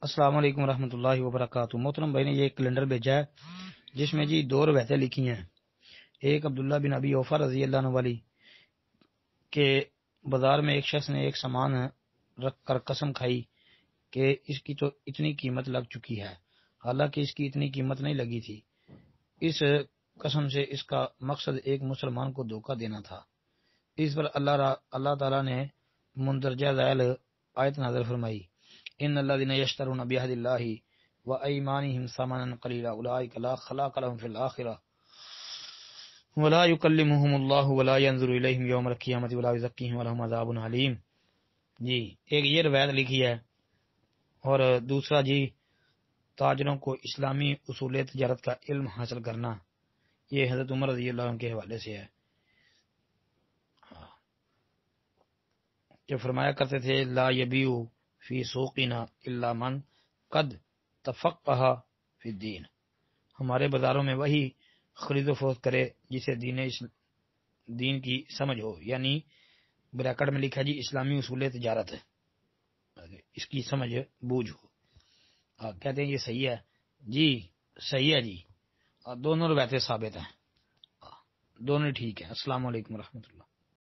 السلام علیکم ورحمۃ اللہ وبرکاتہ۔ محترم بھائی نے یہ ایک کیلنڈر بھیجا ہے جس میں جی 2 روایتیں لکھی ہیں۔ ایک عبداللہ بن ابی اوفا رضی اللہ عنہ والی کہ بازار میں ایک شخص نے ایک سامان رکھ کر قسم کھائی کہ اس کی تو اتنی قیمت لگ چکی ہے، حالانکہ اس کی اتنی قیمت نہیں لگی تھی۔ اس قسم سے اس کا مقصد ایک مسلمان کو دھوکہ دینا تھا۔ اس پر اللہ تعالیٰ نے مندرجہ ذیل آیت نازل فرمائی، ان الذين يشترون بعهد الله وايمانهم ثمنا قليلا اولئك لا خلاق لهم في الاخره ولا يكلمهم الله ولا ينظر اليهم يوم القيامه ولا يزكيهم ولهم عذاب عليم۔ جی ایک یہ روایت لکھی ہے، اور دوسرا جی تاجروں کو اسلامی اصول تجارت کا علم حاصل کرنا، یہ حضرت عمر رضی اللہ عنہ کے حوالے سے ہے کہ فرمایا کرتے تھے لا یبیع فی سوقنا الا من قد تفقہ فی الدین، ہمارے بازاروں میں وہی خرید و فروخت کرے جسے دین کی سمجھ ہو، یعنی بریکٹ میں لکھا جی اسلامی اصول تجارت ہے، اس کی سمجھ بوجھ ہو۔ کہتے ہیں یہ صحیح ہے جی، صحیح ہے جی، دونوں روایتیں ثابت ہیں، دونوں ٹھیک ہیں۔ السلام علیکم ورحمۃ اللہ۔